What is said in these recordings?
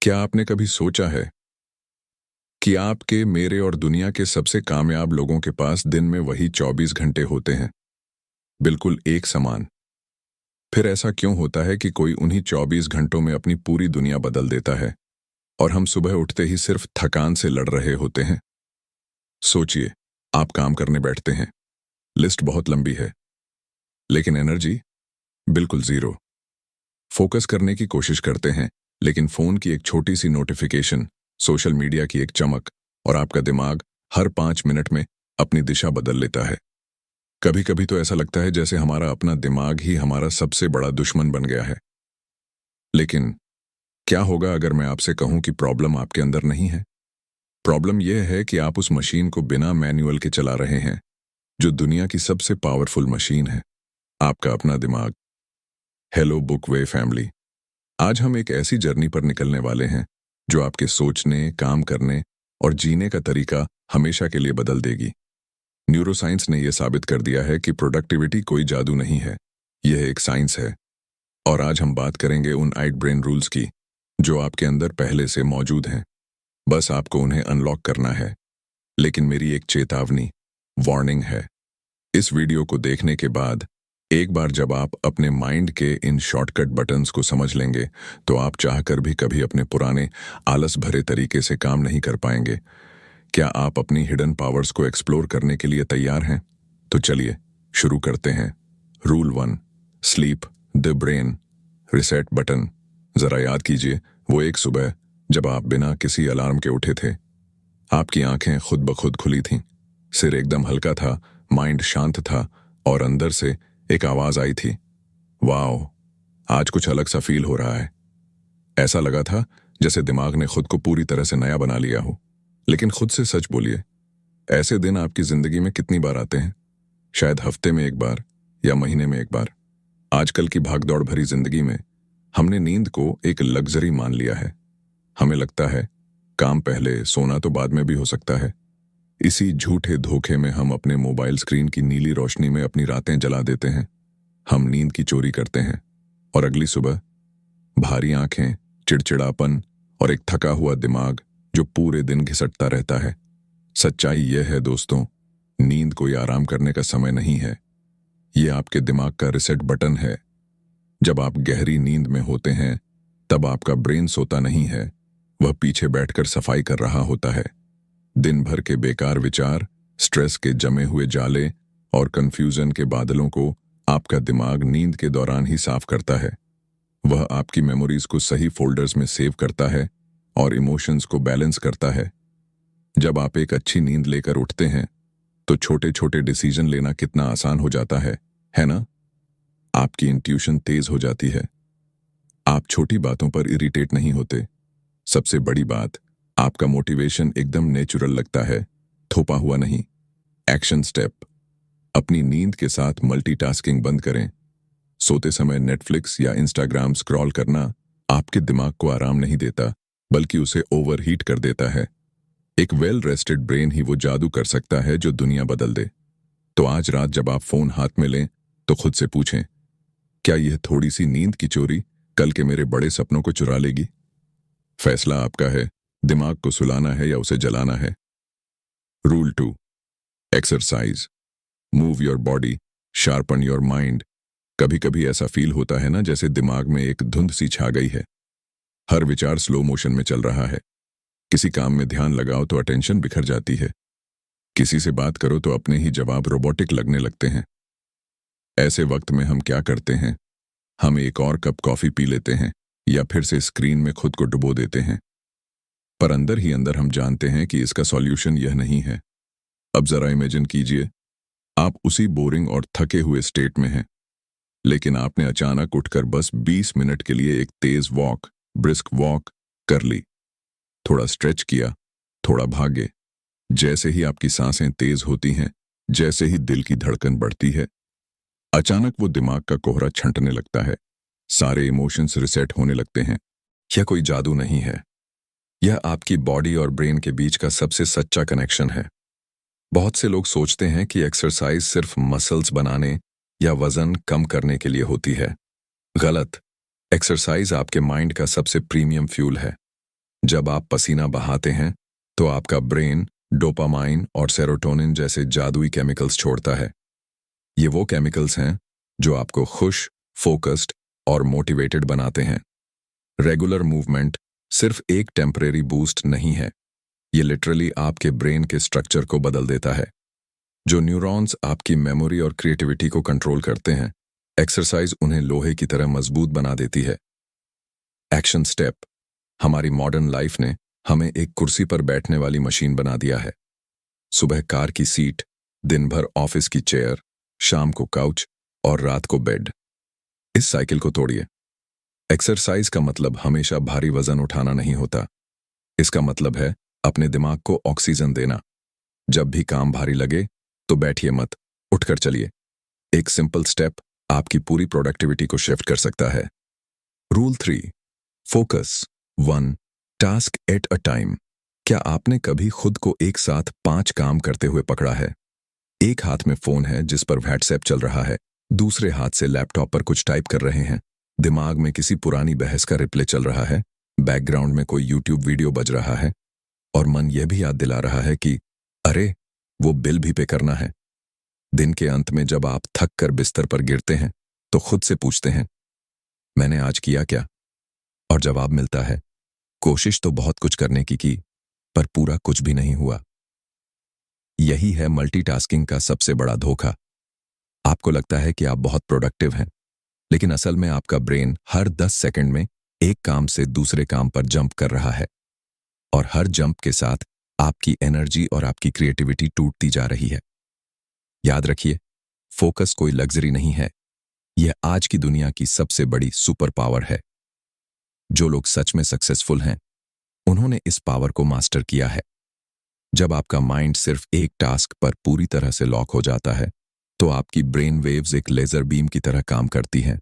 क्या आपने कभी सोचा है कि आपके, मेरे और दुनिया के सबसे कामयाब लोगों के पास दिन में वही 24 घंटे होते हैं, बिल्कुल एक समान। फिर ऐसा क्यों होता है कि कोई उन्हीं 24 घंटों में अपनी पूरी दुनिया बदल देता है और हम सुबह उठते ही सिर्फ थकान से लड़ रहे होते हैं? सोचिए, आप काम करने बैठते हैं, लिस्ट बहुत लंबी है, लेकिन एनर्जी बिल्कुल जीरो। फोकस करने की कोशिश करते हैं, लेकिन फोन की एक छोटी सी नोटिफिकेशन, सोशल मीडिया की एक चमक और आपका दिमाग हर 5 मिनट में अपनी दिशा बदल लेता है। कभी कभी तो ऐसा लगता है जैसे हमारा अपना दिमाग ही हमारा सबसे बड़ा दुश्मन बन गया है। लेकिन क्या होगा अगर मैं आपसे कहूं कि प्रॉब्लम आपके अंदर नहीं है? प्रॉब्लम यह है कि आप उस मशीन को बिना मैनुअल के चला रहे हैं, जो दुनिया की सबसे पावरफुल मशीन है, आपका अपना दिमाग। हेलो बुकवे फैमिली, आज हम एक ऐसी जर्नी पर निकलने वाले हैं जो आपके सोचने, काम करने और जीने का तरीका हमेशा के लिए बदल देगी। न्यूरोसाइंस ने यह साबित कर दिया है कि प्रोडक्टिविटी कोई जादू नहीं है, यह एक साइंस है। और आज हम बात करेंगे उन 8 ब्रेन रूल्स की जो आपके अंदर पहले से मौजूद हैं, बस आपको उन्हें अनलॉक करना है। लेकिन मेरी एक चेतावनी, वार्निंग है। इस वीडियो को देखने के बाद एक बार जब आप अपने माइंड के इन शॉर्टकट बटन्स को समझ लेंगे, तो आप चाहकर भी कभी अपने पुराने आलस भरे तरीके से काम नहीं कर पाएंगे। क्या आप अपनी हिडन पावर्स को एक्सप्लोर करने के लिए तैयार हैं? तो चलिए शुरू करते हैं। Rule 1, sleep the brain reset button. जरा याद कीजिए वो एक सुबह जब आप बिना किसी अलार्म के उठे थे। आपकी आंखें खुद ब खुद खुली थीं, सिर एकदम हल्का था, माइंड शांत था और अंदर से एक आवाज आई थी, वाओ, आज कुछ अलग सा फील हो रहा है। ऐसा लगा था जैसे दिमाग ने खुद को पूरी तरह से नया बना लिया हो। लेकिन खुद से सच बोलिए, ऐसे दिन आपकी जिंदगी में कितनी बार आते हैं? शायद हफ्ते में एक बार या महीने में एक बार। आजकल की भागदौड़ भरी जिंदगी में हमने नींद को एक लग्जरी मान लिया है। हमें लगता है काम पहले, सोना तो बाद में भी हो सकता है। इसी झूठे धोखे में हम अपने मोबाइल स्क्रीन की नीली रोशनी में अपनी रातें जला देते हैं। हम नींद की चोरी करते हैं और अगली सुबह भारी आंखें, चिड़चिड़ापन और एक थका हुआ दिमाग जो पूरे दिन घिसटता रहता है। सच्चाई यह है दोस्तों, नींद कोई आराम करने का समय नहीं है, यह आपके दिमाग का रिसेट बटन है। जब आप गहरी नींद में होते हैं तब आपका ब्रेन सोता नहीं है, वह पीछे बैठकर सफाई कर रहा होता है। दिन भर के बेकार विचार, स्ट्रेस के जमे हुए जाले और कंफ्यूजन के बादलों को आपका दिमाग नींद के दौरान ही साफ करता है। वह आपकी मेमोरीज को सही फोल्डर्स में सेव करता है और इमोशंस को बैलेंस करता है। जब आप एक अच्छी नींद लेकर उठते हैं तो छोटे छोटे डिसीजन लेना कितना आसान हो जाता है ना? आपकी इंट्यूशन तेज हो जाती है। आप छोटी बातों पर इरिटेट नहीं होते। सबसे बड़ी बात, आपका मोटिवेशन एकदम नेचुरल लगता है, थोपा हुआ नहीं। एक्शन स्टेप, अपनी नींद के साथ मल्टीटास्किंग बंद करें। सोते समय नेटफ्लिक्स या इंस्टाग्राम स्क्रॉल करना आपके दिमाग को आराम नहीं देता, बल्कि उसे ओवरहीट कर देता है। एक वेल रेस्टेड ब्रेन ही वो जादू कर सकता है जो दुनिया बदल दे। तो आज रात जब आप फोन हाथ में लें तो खुद से पूछें, क्या यह थोड़ी सी नींद की चोरी कल के मेरे बड़े सपनों को चुरा लेगी? फैसला आपका है, दिमाग को सुलाना है या उसे जलाना है। Rule 2, exercise, move your body, sharpen your mind. कभी कभी ऐसा फील होता है ना जैसे दिमाग में एक धुंध सी छा गई है। हर विचार स्लो मोशन में चल रहा है। किसी काम में ध्यान लगाओ तो अटेंशन बिखर जाती है। किसी से बात करो तो अपने ही जवाब रोबोटिक लगने लगते हैं। ऐसे वक्त में हम क्या करते हैं? हम एक और कप कॉफी पी लेते हैं या फिर से स्क्रीन में खुद को डुबो देते हैं। पर अंदर ही अंदर हम जानते हैं कि इसका सॉल्यूशन यह नहीं है। अब जरा इमेजिन कीजिए, आप उसी बोरिंग और थके हुए स्टेट में हैं, लेकिन आपने अचानक उठकर बस 20 मिनट के लिए एक तेज वॉक, ब्रिस्क वॉक कर ली। थोड़ा स्ट्रेच किया, थोड़ा भागे। जैसे ही आपकी सांसें तेज होती हैं, जैसे ही दिल की धड़कन बढ़ती है, अचानक वो दिमाग का कोहरा छंटने लगता है। सारे इमोशंस रिसेट होने लगते हैं। यह कोई जादू नहीं है, यह आपकी बॉडी और ब्रेन के बीच का सबसे सच्चा कनेक्शन है। बहुत से लोग सोचते हैं कि एक्सरसाइज सिर्फ मसल्स बनाने या वजन कम करने के लिए होती है। गलत। एक्सरसाइज आपके माइंड का सबसे प्रीमियम फ्यूल है। जब आप पसीना बहाते हैं तो आपका ब्रेन डोपामाइन और सेरोटोनिन जैसे जादुई केमिकल्स छोड़ता है। ये वो केमिकल्स हैं जो आपको खुश, फोकस्ड और मोटिवेटेड बनाते हैं। रेगुलर मूवमेंट सिर्फ एक टेम्परेरी बूस्ट नहीं है, ये लिटरली आपके ब्रेन के स्ट्रक्चर को बदल देता है। जो न्यूरॉन्स आपकी मेमोरी और क्रिएटिविटी को कंट्रोल करते हैं, एक्सरसाइज उन्हें लोहे की तरह मजबूत बना देती है। Action step. हमारी मॉडर्न लाइफ ने हमें एक कुर्सी पर बैठने वाली मशीन बना दिया है। सुबह कार की सीट, दिन भर ऑफिस की चेयर, शाम को काउच और रात को बेड। इस साइकिल को तोड़िए। एक्सरसाइज का मतलब हमेशा भारी वजन उठाना नहीं होता। इसका मतलब है अपने दिमाग को ऑक्सीजन देना। जब भी काम भारी लगे तो बैठिए मत, उठकर चलिए। एक सिंपल स्टेप आपकी पूरी प्रोडक्टिविटी को शिफ्ट कर सकता है। Rule 3, focus 1 task at a time. क्या आपने कभी खुद को एक साथ 5 काम करते हुए पकड़ा है? एक हाथ में फोन है जिस पर व्हाट्सएप चल रहा है, दूसरे हाथ से लैपटॉप पर कुछ टाइप कर रहे हैं, दिमाग में किसी पुरानी बहस का रिप्ले चल रहा है, बैकग्राउंड में कोई यूट्यूब वीडियो बज रहा है और मन यह भी याद दिला रहा है कि अरे वो बिल भी पे करना है। दिन के अंत में जब आप थक कर बिस्तर पर गिरते हैं तो खुद से पूछते हैं, मैंने आज किया क्या? और जवाब मिलता है, कोशिश तो बहुत कुछ करने की पर पूरा कुछ भी नहीं हुआ। यही है मल्टीटास्किंग का सबसे बड़ा धोखा। आपको लगता है कि आप बहुत प्रोडक्टिव हैं, लेकिन असल में आपका ब्रेन हर 10 सेकंड में एक काम से दूसरे काम पर जंप कर रहा है और हर जंप के साथ आपकी एनर्जी और आपकी क्रिएटिविटी टूटती जा रही है। याद रखिए, फोकस कोई लग्जरी नहीं है, यह आज की दुनिया की सबसे बड़ी सुपर पावर है। जो लोग सच में सक्सेसफुल हैं, उन्होंने इस पावर को मास्टर किया है। जब आपका माइंड सिर्फ एक टास्क पर पूरी तरह से लॉक हो जाता है, तो आपकी ब्रेन वेव्स एक लेजर बीम की तरह काम करती हैं।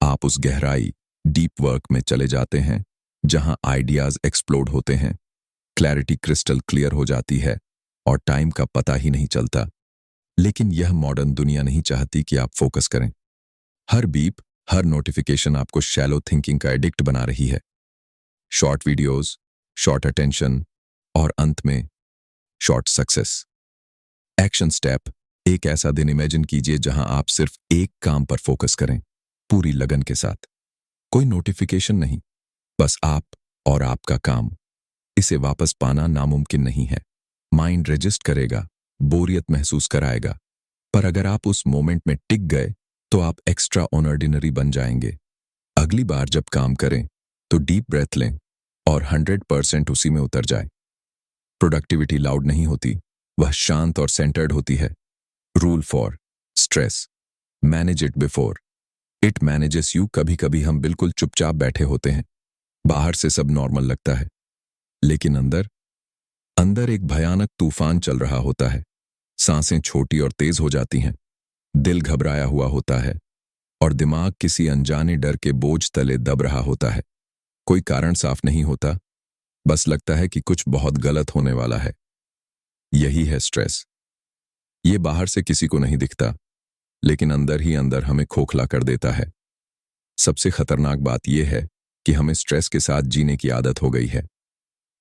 आप उस गहराई, डीप वर्क में चले जाते हैं जहां आइडियाज एक्सप्लोड होते हैं, क्लैरिटी क्रिस्टल क्लियर हो जाती है और टाइम का पता ही नहीं चलता। लेकिन यह मॉडर्न दुनिया नहीं चाहती कि आप फोकस करें। हर बीप, हर नोटिफिकेशन आपको शैलो थिंकिंग का एडिक्ट बना रही है। शॉर्ट वीडियोस, शॉर्ट अटेंशन और अंत में शॉर्ट सक्सेस। Action step. एक ऐसा दिन इमेजिन कीजिए जहां आप सिर्फ एक काम पर फोकस करें, पूरी लगन के साथ। कोई नोटिफिकेशन नहीं, बस आप और आपका काम। इसे वापस पाना नामुमकिन नहीं है। माइंड रेजिस्ट करेगा, बोरियत महसूस कराएगा, पर अगर आप उस मोमेंट में टिक गए तो आप एक्स्ट्रा ऑर्डिनरी बन जाएंगे। अगली बार जब काम करें तो डीप ब्रेथ लें और 100% उसी में उतर जाए। प्रोडक्टिविटी लाउड नहीं होती, वह शांत और सेंटर्ड होती है। Rule 4, stress manage it before it manages you. कभी कभी हम बिल्कुल चुपचाप बैठे होते हैं, बाहर से सब नॉर्मल लगता है, लेकिन अंदर अंदर एक भयानक तूफान चल रहा होता है। सांसें छोटी और तेज हो जाती हैं, दिल घबराया हुआ होता है और दिमाग किसी अनजाने डर के बोझ तले दब रहा होता है। कोई कारण साफ नहीं होता, बस लगता है कि कुछ बहुत गलत होने वाला है। यही है स्ट्रेस। ये बाहर से किसी को नहीं दिखता, लेकिन अंदर ही अंदर हमें खोखला कर देता है। सबसे खतरनाक बात यह है कि हमें स्ट्रेस के साथ जीने की आदत हो गई है।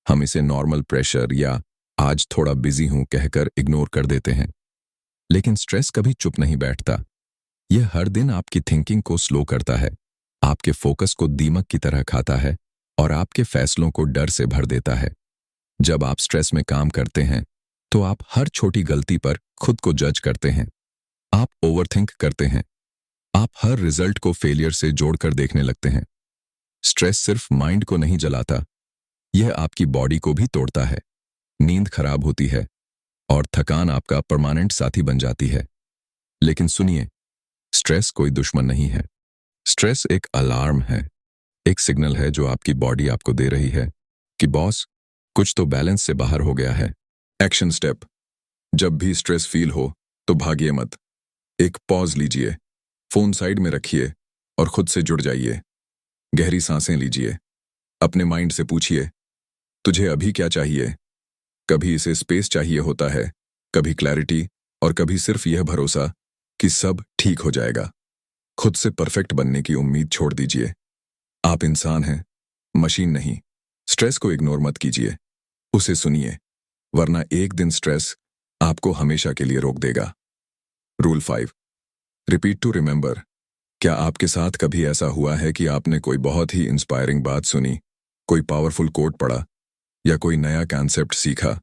हम इसे नॉर्मल प्रेशर या आज थोड़ा बिजी हूं कहकर इग्नोर कर देते हैं। लेकिन स्ट्रेस कभी चुप नहीं बैठता। यह हर दिन आपकी थिंकिंग को स्लो करता है, आपके फोकस को दीमक की तरह खाता है और आपके फैसलों को डर से भर देता है। जब आप स्ट्रेस में काम करते हैं तो आप हर छोटी गलती पर खुद को जज करते हैं। आप ओवरथिंक करते हैं। आप हर रिजल्ट को फेलियर से जोड़कर देखने लगते हैं। स्ट्रेस सिर्फ माइंड को नहीं जलाता, यह आपकी बॉडी को भी तोड़ता है। नींद खराब होती है और थकान आपका परमानेंट साथी बन जाती है। लेकिन सुनिए, स्ट्रेस कोई दुश्मन नहीं है। स्ट्रेस एक अलार्म है, एक सिग्नल है जो आपकी बॉडी आपको दे रही है कि बॉस, कुछ तो बैलेंस से बाहर हो गया है। Action step. जब भी स्ट्रेस फील हो तो भागिए मत। एक पॉज लीजिए, फोन साइड में रखिए और खुद से जुड़ जाइए। गहरी सांसें लीजिए। अपने माइंड से पूछिए, तुझे अभी क्या चाहिए? कभी इसे स्पेस चाहिए होता है, कभी क्लैरिटी और कभी सिर्फ यह भरोसा कि सब ठीक हो जाएगा। खुद से परफेक्ट बनने की उम्मीद छोड़ दीजिए। आप इंसान हैं, मशीन नहीं। स्ट्रेस को इग्नोर मत कीजिए, उसे सुनिए, वरना एक दिन स्ट्रेस आपको हमेशा के लिए रोक देगा। Rule 5, repeat to remember. क्या आपके साथ कभी ऐसा हुआ है कि आपने कोई बहुत ही इंस्पायरिंग बात सुनी, कोई पावरफुल कोट पढ़ा या कोई नया कॉन्सेप्ट सीखा?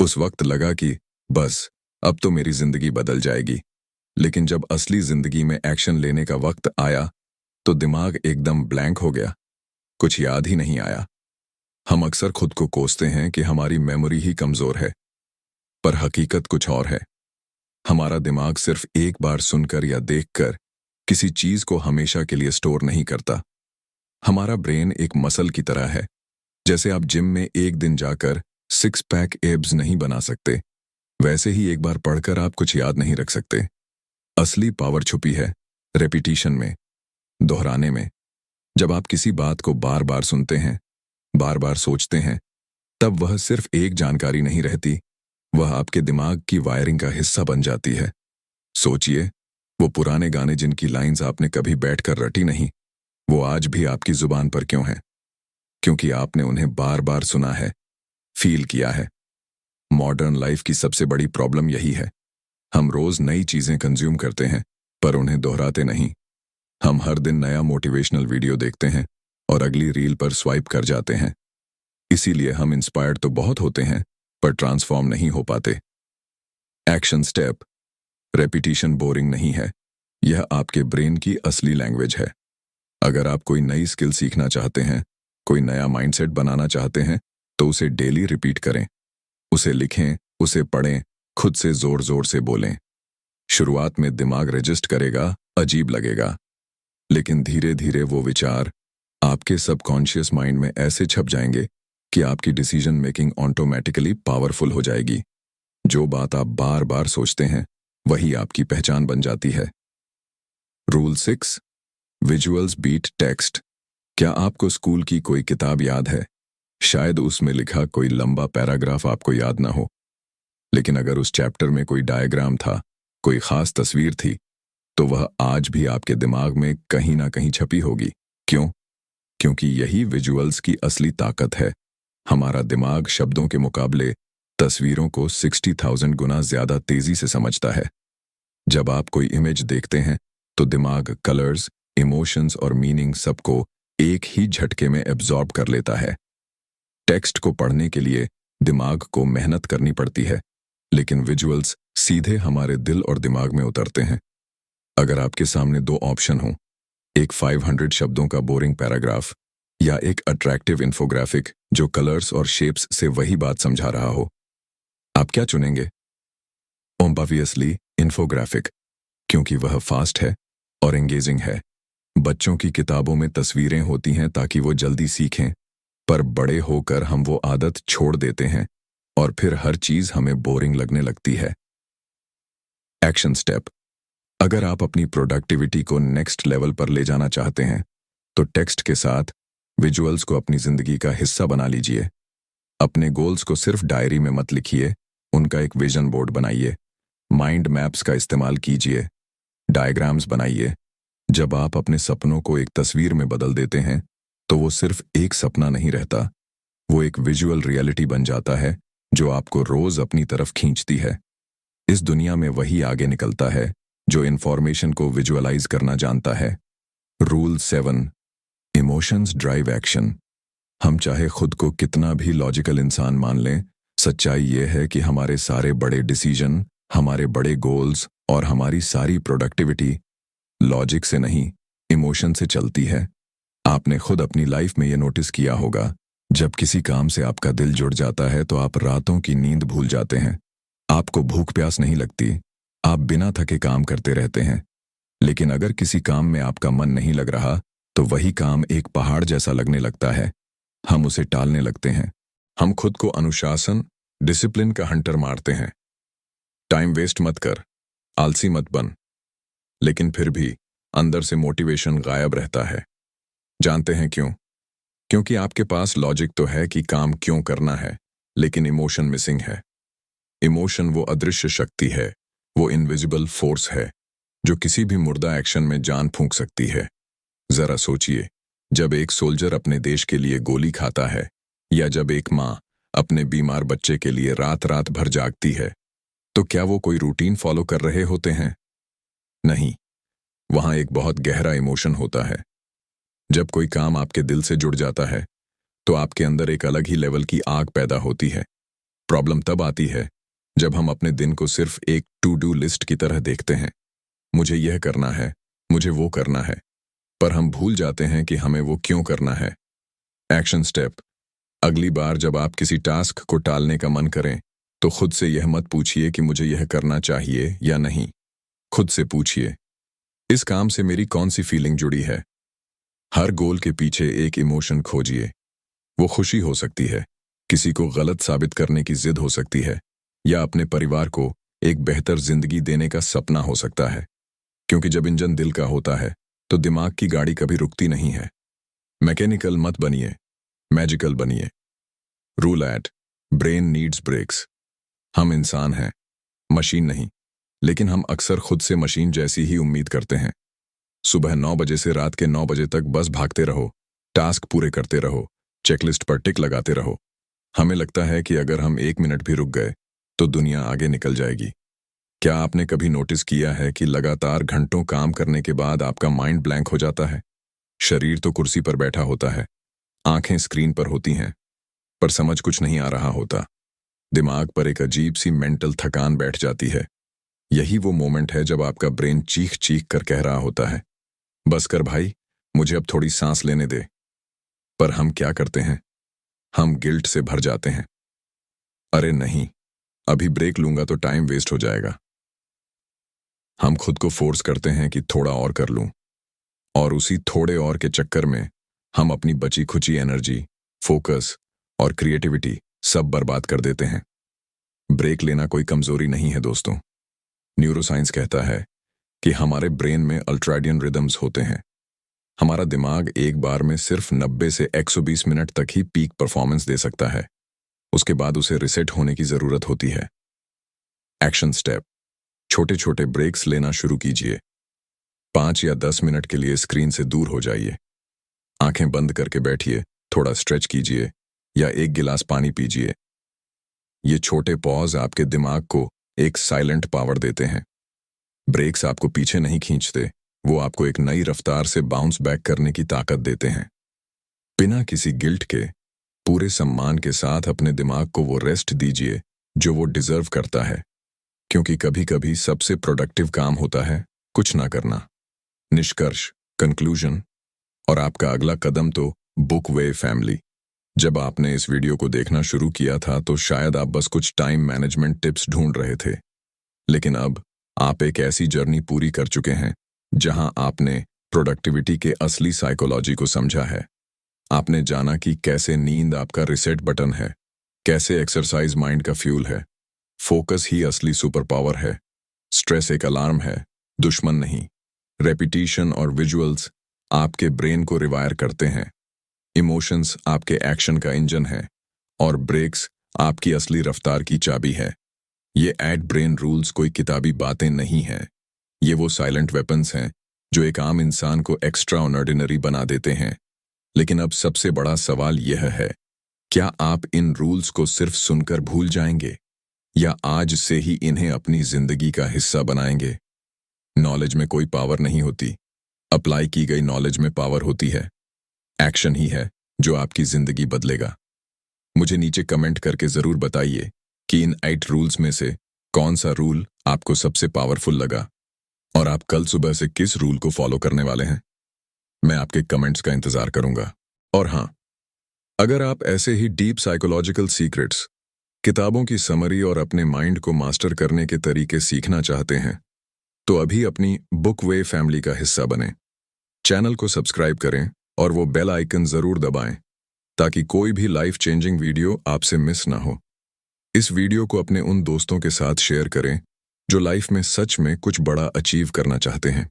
उस वक्त लगा कि बस अब तो मेरी जिंदगी बदल जाएगी, लेकिन जब असली जिंदगी में एक्शन लेने का वक्त आया तो दिमाग एकदम ब्लैंक हो गया, कुछ याद ही नहीं आया। हम अक्सर खुद को कोसते हैं कि हमारी मेमोरी ही कमजोर है, पर हकीकत कुछ और है। हमारा दिमाग सिर्फ एक बार सुनकर या देखकर किसी चीज को हमेशा के लिए स्टोर नहीं करता। हमारा ब्रेन एक मसल की तरह है। जैसे आप जिम में एक दिन जाकर 6 पैक एब्स नहीं बना सकते, वैसे ही एक बार पढ़कर आप कुछ याद नहीं रख सकते। असली पावर छुपी है रेपिटिशन में, दोहराने में। जब आप किसी बात को बार बार सुनते हैं, बार बार सोचते हैं, तब वह सिर्फ एक जानकारी नहीं रहती, वह आपके दिमाग की वायरिंग का हिस्सा बन जाती है। सोचिए, वो पुराने गाने जिनकी लाइंस आपने कभी बैठकर रटी नहीं, वो आज भी आपकी जुबान पर क्यों हैं? क्योंकि आपने उन्हें बार बार सुना है, फील किया है। मॉडर्न लाइफ की सबसे बड़ी प्रॉब्लम यही है। हम रोज नई चीजें कंज्यूम करते हैं, पर उन्हें दोहराते नहीं। हम हर दिन नया मोटिवेशनल वीडियो देखते हैं और अगली रील पर स्वाइप कर जाते हैं। इसीलिए हम इंस्पायर्ड तो बहुत होते हैं, पर ट्रांसफॉर्म नहीं हो पाते। Action step. रेपिटिशन बोरिंग नहीं है, यह आपके ब्रेन की असली लैंग्वेज है। अगर आप कोई नई स्किल सीखना चाहते हैं, कोई नया माइंडसेट बनाना चाहते हैं, तो उसे डेली रिपीट करें। उसे लिखें, उसे पढ़ें, खुद से जोर जोर से बोलें। शुरुआत में दिमाग रजिस्ट करेगा, अजीब लगेगा, लेकिन धीरे धीरे वो विचार आपके सबकॉन्शियस माइंड में ऐसे छप जाएंगे कि आपकी डिसीजन मेकिंग ऑटोमेटिकली पावरफुल हो जाएगी। जो बात आप बार बार सोचते हैं, वही आपकी पहचान बन जाती है। Rule 6, visuals beat text. क्या आपको स्कूल की कोई किताब याद है? शायद उसमें लिखा कोई लंबा पैराग्राफ आपको याद ना हो, लेकिन अगर उस चैप्टर में कोई डायग्राम था, कोई खास तस्वीर थी, तो वह आज भी आपके दिमाग में कहीं ना कहीं छपी होगी। क्यों? क्योंकि यही विजुअल्स की असली ताकत है। हमारा दिमाग शब्दों के मुकाबले तस्वीरों को 60,000 गुना ज्यादा तेजी से समझता है। जब आप कोई इमेज देखते हैं, तो दिमाग कलर्स, इमोशंस और मीनिंग सबको एक ही झटके में एब्जॉर्ब कर लेता है। टेक्स्ट को पढ़ने के लिए दिमाग को मेहनत करनी पड़ती है, लेकिन विजुअल्स सीधे हमारे दिल और दिमाग में उतरते हैं। अगर आपके सामने 2 ऑप्शन हों, एक 500 शब्दों का बोरिंग पैराग्राफ या एक अट्रैक्टिव इन्फोग्राफिक जो कलर्स और शेप्स से वही बात समझा रहा हो, आप क्या चुनेंगे? ऑब्वियसली इन्फोग्राफिक, क्योंकि वह फास्ट है और एंगेजिंग है। बच्चों की किताबों में तस्वीरें होती हैं ताकि वो जल्दी सीखें, पर बड़े होकर हम वो आदत छोड़ देते हैं और फिर हर चीज हमें बोरिंग लगने लगती है। Action step. अगर आप अपनी प्रोडक्टिविटी को नेक्स्ट लेवल पर ले जाना चाहते हैं, तो टेक्स्ट के साथ विजुअल्स को अपनी जिंदगी का हिस्सा बना लीजिए। अपने गोल्स को सिर्फ डायरी में मत लिखिए, उनका एक विजन बोर्ड बनाइए। माइंड मैप्स का इस्तेमाल कीजिए, डायग्राम्स बनाइए। जब आप अपने सपनों को एक तस्वीर में बदल देते हैं, तो वो सिर्फ एक सपना नहीं रहता, वो एक विजुअल रियलिटी बन जाता है जो आपको रोज अपनी तरफ खींचती है। इस दुनिया में वही आगे निकलता है जो इन्फॉर्मेशन को विजुअलाइज करना जानता है। Rule 7, emotions drive action. हम चाहे खुद को कितना भी लॉजिकल इंसान मान लें, सच्चाई ये है कि हमारे सारे बड़े डिसीजन, हमारे बड़े गोल्स और हमारी सारी प्रोडक्टिविटी लॉजिक से नहीं, इमोशन से चलती है। आपने खुद अपनी लाइफ में ये नोटिस किया होगा, जब किसी काम से आपका दिल जुड़ जाता है तो आप रातों की नींद भूल जाते हैं। आपको भूख प्यास नहीं लगती, आप बिना थके काम करते रहते हैं। लेकिन अगर किसी काम में आपका मन नहीं लग रहा, तो वही काम एक पहाड़ जैसा लगने लगता है। हम उसे टालने लगते हैं। हम खुद को अनुशासन, डिसिप्लिन का हंटर मारते हैं। टाइम वेस्ट मत कर, आलसी मत बन। लेकिन फिर भी अंदर से मोटिवेशन गायब रहता है। जानते हैं क्यों? क्योंकि आपके पास लॉजिक तो है कि काम क्यों करना है, लेकिन इमोशन मिसिंग है। इमोशन वो अदृश्य शक्ति है, वो इनविजिबल फोर्स है जो किसी भी मुर्दा एक्शन में जान फूंक सकती है। जरा सोचिए, जब एक सोल्जर अपने देश के लिए गोली खाता है, या जब एक माँ अपने बीमार बच्चे के लिए रात रात भर जागती है, तो क्या वो कोई रूटीन फॉलो कर रहे होते हैं? नहीं, वहां एक बहुत गहरा इमोशन होता है। जब कोई काम आपके दिल से जुड़ जाता है, तो आपके अंदर एक अलग ही लेवल की आग पैदा होती है। प्रॉब्लम तब आती है जब हम अपने दिन को सिर्फ एक टू डू लिस्ट की तरह देखते हैं। मुझे यह करना है, मुझे वो करना है, पर हम भूल जाते हैं कि हमें वो क्यों करना है। एक्शन स्टेप: अगली बार जब आप किसी टास्क को टालने का मन करें, तो खुद से यह मत पूछिए कि मुझे यह करना चाहिए या नहीं। खुद से पूछिए, इस काम से मेरी कौन सी फीलिंग जुड़ी है? हर गोल के पीछे एक इमोशन खोजिए। वो खुशी हो सकती है, किसी को गलत साबित करने की जिद हो सकती है, या अपने परिवार को एक बेहतर जिंदगी देने का सपना हो सकता है। क्योंकि जब इंजन दिल का होता है, तो दिमाग की गाड़ी कभी रुकती नहीं है। मैकेनिकल मत बनिए, मैजिकल बनिए। Rule eight: brain needs breaks. हम इंसान हैं, मशीन नहीं, लेकिन हम अक्सर खुद से मशीन जैसी ही उम्मीद करते हैं। सुबह 9 बजे से रात के 9 बजे तक बस भागते रहो, टास्क पूरे करते रहो, चेकलिस्ट पर टिक लगाते रहो। हमें लगता है कि अगर हम 1 मिनट भी रुक गए, तो दुनिया आगे निकल जाएगी। क्या आपने कभी नोटिस किया है कि लगातार घंटों काम करने के बाद आपका माइंड ब्लैंक हो जाता है? शरीर तो कुर्सी पर बैठा होता है, आंखें स्क्रीन पर होती हैं, पर समझ कुछ नहीं आ रहा होता। दिमाग पर एक अजीब सी मेंटल थकान बैठ जाती है। यही वो मोमेंट है जब आपका ब्रेन चीख चीख कर कह रहा होता है, बस कर भाई, मुझे अब थोड़ी सांस लेने दे। पर हम क्या करते हैं? हम गिल्ट से भर जाते हैं। अरे नहीं, अभी ब्रेक लूंगा तो टाइम वेस्ट हो जाएगा। हम खुद को फोर्स करते हैं कि थोड़ा और कर लूं, और उसी थोड़े और के चक्कर में हम अपनी बची खुची एनर्जी, फोकस और क्रिएटिविटी सब बर्बाद कर देते हैं। ब्रेक लेना कोई कमजोरी नहीं है दोस्तों। न्यूरोसाइंस कहता है कि हमारे ब्रेन में अल्ट्राडियन रिदम्स होते हैं। हमारा दिमाग एक बार में सिर्फ 90 से 120 मिनट तक ही पीक परफॉर्मेंस दे सकता है। उसके बाद उसे रिसेट होने की जरूरत होती है। एक्शन स्टेप: छोटे छोटे ब्रेक्स लेना शुरू कीजिए। 5 या 10 मिनट के लिए स्क्रीन से दूर हो जाइए। आंखें बंद करके बैठिए, थोड़ा स्ट्रेच कीजिए, या एक गिलास पानी पीजिए। ये छोटे पॉज आपके दिमाग को एक साइलेंट पावर देते हैं। ब्रेक्स आपको पीछे नहीं खींचते, वो आपको एक नई रफ्तार से बाउंस बैक करने की ताकत देते हैं। बिना किसी गिल्ट के, पूरे सम्मान के साथ अपने दिमाग को वो रेस्ट दीजिए जो वो डिजर्व करता है। क्योंकि कभी कभी सबसे प्रोडक्टिव काम होता है कुछ ना करना। निष्कर्ष, कंक्लूजन और आपका अगला कदम तो बुक वे फैमिली। जब आपने इस वीडियो को देखना शुरू किया था, तो शायद आप बस कुछ टाइम मैनेजमेंट टिप्स ढूंढ रहे थे। लेकिन अब आप एक ऐसी जर्नी पूरी कर चुके हैं जहां आपने प्रोडक्टिविटी के असली साइकोलॉजी को समझा है। आपने जाना कि कैसे नींद आपका रिसेट बटन है, कैसे एक्सरसाइज माइंड का फ्यूल है, फोकस ही असली सुपर पावर है, स्ट्रेस एक अलार्म है, दुश्मन नहीं। रेपिटेशन और विजुअल्स आपके ब्रेन को रिवायर करते हैं। इमोशंस आपके एक्शन का इंजन है, और ब्रेक्स आपकी असली रफ्तार की चाबी है। ये एट ब्रेन रूल्स कोई किताबी बातें नहीं हैं। ये वो साइलेंट वेपन्स हैं जो एक आम इंसान को एक्स्ट्रा ऑर्डिनरी बना देते हैं। लेकिन अब सबसे बड़ा सवाल यह है, क्या आप इन रूल्स को सिर्फ सुनकर भूल जाएंगे, या आज से ही इन्हें अपनी जिंदगी का हिस्सा बनाएंगे? नॉलेज में कोई पावर नहीं होती, अप्लाई की गई नॉलेज में पावर होती है। एक्शन ही है जो आपकी जिंदगी बदलेगा। मुझे नीचे कमेंट करके जरूर बताइए कि इन 8 रूल्स में से कौन सा रूल आपको सबसे पावरफुल लगा, और आप कल सुबह से किस रूल को फॉलो करने वाले हैं। मैं आपके कमेंट्स का इंतजार करूंगा। और हाँ, अगर आप ऐसे ही डीप साइकोलॉजिकल सीक्रेट्स, किताबों की समरी और अपने माइंड को मास्टर करने के तरीके सीखना चाहते हैं, तो अभी अपनी बुक वे फैमिली का हिस्सा बनें। चैनल को सब्सक्राइब करें और वो बेल आइकन जरूर दबाएं, ताकि कोई भी लाइफ चेंजिंग वीडियो आपसे मिस ना हो। इस वीडियो को अपने उन दोस्तों के साथ शेयर करें जो लाइफ में सच में कुछ बड़ा अचीव करना चाहते हैं।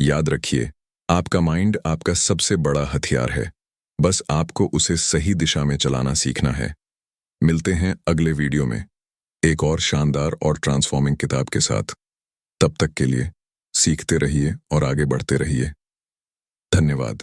याद रखिए, आपका माइंड आपका सबसे बड़ा हथियार है, बस आपको उसे सही दिशा में चलाना सीखना है। मिलते हैं अगले वीडियो में एक और शानदार और ट्रांसफॉर्मिंग किताब के साथ। तब तक के लिए सीखते रहिए और आगे बढ़ते रहिए। धन्यवाद।